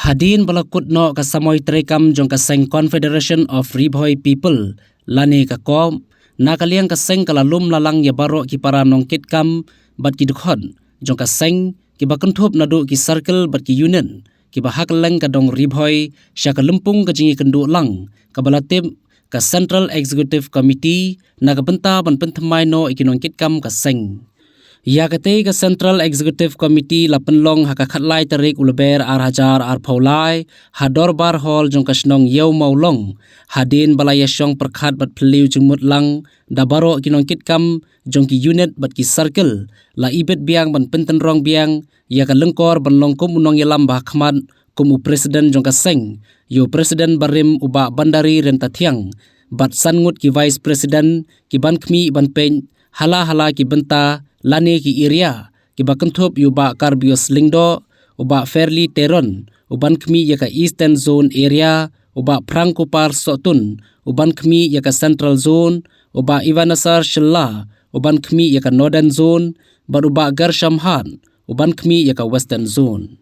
Hadin balakut no kasamoy terekam jong kaseng Confederation of Riboy People lani kakom nakaliang kaseng kalalum lalang ya baro ki para nongkit kam bat ki dukhon jong kaseng ki bakentup nadu ki circle bat ki union ki bahak leng kadong Riboy sya kalempung ka jingi kendu lang kabalatim ka Central Executive Committee na kabenta ban pentemai no ikinongkit kam kaseng. Ya kate ka Central Executive Committee la penlong haka khatlai tarik ulber ar hajar ar paulai hador bar hall jong kasnong yeu maulong hadin balaya syong perkhat bat phliu jengmut lang dabaro kinongkit kam jong ki unit bat ki circle la ibet biang ban pentenrong biang ya ka lengkor ban longkum unong yelam bah khmat kumu presiden jong kaseng yo presiden barim uba bandari rentathiang bat sangut ki vice president ki ban khmi ban pen hala ki benta lani ki area ki bakentup yuba karbios lingdo uba fairly teron uban khmi yaka eastern zone area uba prangkupar sotun uban khmi yaka central zone uba ivanasar shilla uban khmi yaka northern zone baruba garshamhan uban khmi yaka western zone.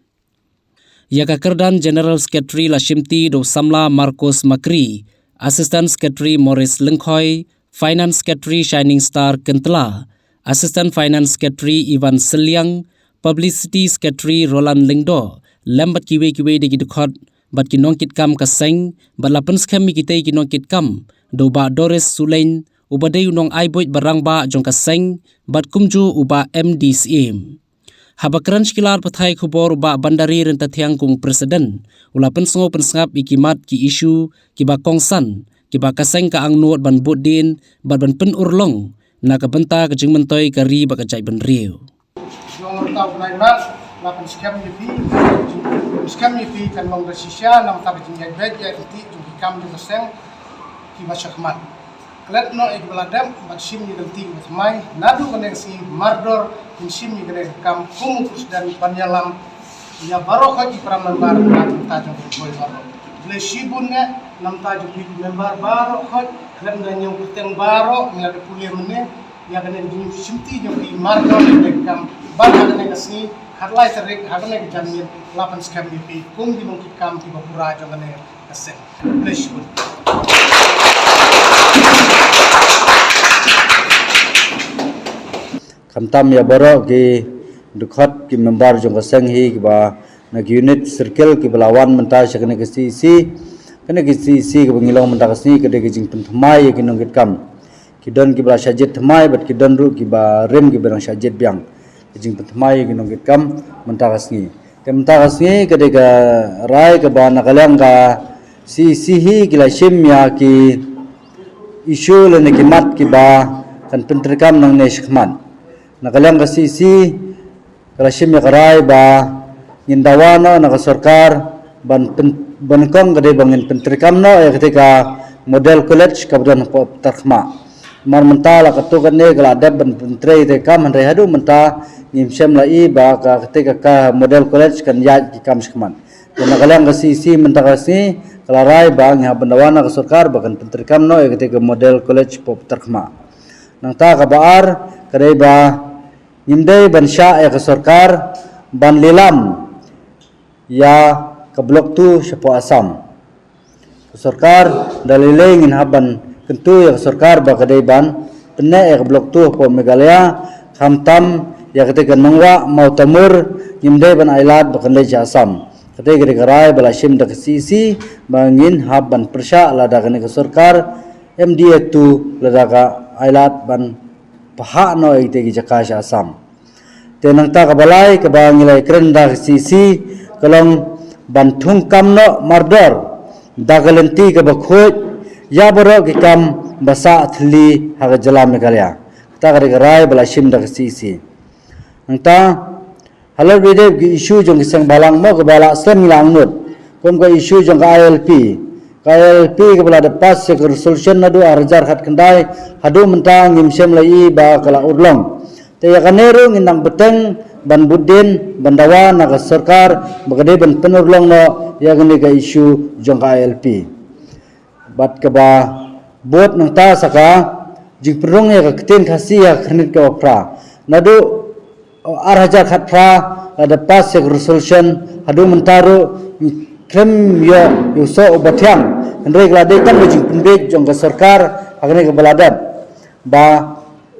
Yaka kerdan general secretary lashimti do samla Marcos Makri, assistant secretary Morris Lengkhoy, finance secretary Shining Star Kentla, Assistant Finance Secretary Ivan Selyang, Publicity Secretary Roland Lingdo, lambat kiwe di gidukot, bat kinongkit kam kaseng, bat lapen skemi kita kinongkit kam, do ba Doris Sulain, ubadai unong aiboit barang ba jong kaseng, bat kumju uba MDCM. Habakran sekilar pathai khubor uba bandari rentathiang kum presiden, ulapen sengo pensngap ikimat ki isu, ki ba kongsan, ki ba kaseng ka angnuot ban budin, bat ban pen urlong, na kabenta ka jing mentoy kari baka jay ban riu. Yung tao na imat, lapan skam ni fi kan mong rasisya nam tabi jing yag bed ya iti jung hikam jung kaseng ki masyakman. Klet no ik beladam bat sim ni ganti utmai nadu kaneng si mardor in sim ni kaneng kam kumukus dan panyalam ya barokah ki praman bar ta jung boy baro. Le sibunnya nam ta jung member baro khot klet nganyong kuteng baro ngade pulia mene ya kaneng jung simti jung ki mardor de kam ban kaneng kasi hatlai tarik hadane janmin lapan skam ni kum di mong kam ki bapura jung kaneng kaseng. Le sibun kamtam ya baro ki dukhat ki member jong kaseng hi ki ba na unit circle ki belawan menta sakne ki si kene ki si ki bangilong menta kasni ke de jing penthmai ki nongkit kam ki don ki bla shajet thmai bat ki don ru ki ba rem ki berang shajet biang jing penthmai ki nongkit kam menta kasni ke menta kasni ke de ga rai ke ba na kalang ga si hi ki la shim ya ki isu le ne ki mat ki ba kan pentrikam nang ne shkman nakalang kasi si kalashim ya karay ba ngindawana nakasorkar bankong gade bangin pentrikam no ya ketika model college kabudan tarkhma mar mentala katukan ne galadab ban pentre te kam handai hadu menta ngimsem lai ba ka ketika ka model college kan ya ki kam skman nakalang kasi si menta kasi kalarai ba ngha bandawana kasorkar bakan pentrikam no ya ketika model college pop tarkhma nang ta kabaar kadai ba Indai ban sya ya ke sarkar ban lilam ya ke blok tu syapo asam ke sarkar dalilai ngin haban kentu ya ke sarkar ba kadai ban penne ya ke blok tu po Meghalaya khamtam ya ketika nangwa mau tamur indai ban ailat ba kandai asam ketika gerai balashim da sisi bangin haban persya lada kene ke sarkar MDA tu lada ka ailat ban paha no ite ki jakasha asam tenang ta kabalai kabangilai kerenda sisi kalong bantung kam no mardor dagalenti ka bakhoj ya baro ki kam basa athli haga jala Meghalaya ta gari garai balashim da sisi nangta halal bide ki issue jong kisang balang mo kabala sem milang nut kom ka issue jong ILP KLP kepala depas sek resolution nadu arjar khat kendai hadu mentang ngimsem lai ba kala urlong te yakaneru nginang beteng ban budin bandawa naga sarkar bagade ban penurlong no yakni ka isu jong KLP bat ka ba bot nang ta saka jing perong ya ka keten khasi ya khnit ka pra nadu arhajar khat pra ada pas sek resolution hadu mentaru krem yo so obatyang andre glade kan jing penbek jong ka sarkar agne ka baladam ba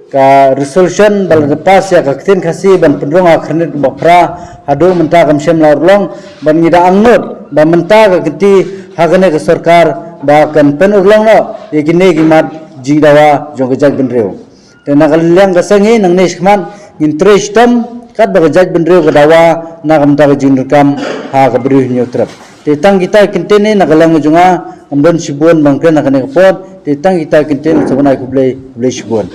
ka resolution balada pas ya ka ktin khasi ban pendrong akhirnya bapra hadu menta kam shem laurlong ban ngida angnot ba menta ka kiti hagne ka sarkar ba kan pen urlong no ikine gimat jingdawa jong ka jag benreu te nagaliang ka sangi nang neshman interestam kat ba ka jag benreu ka dawa na kam ta ka jingkam ha ka beri nyotrap te tang kita kintene nagalang junga amdon sibon bangken nakane kapot te tang kita kintene sabunai kublai shibon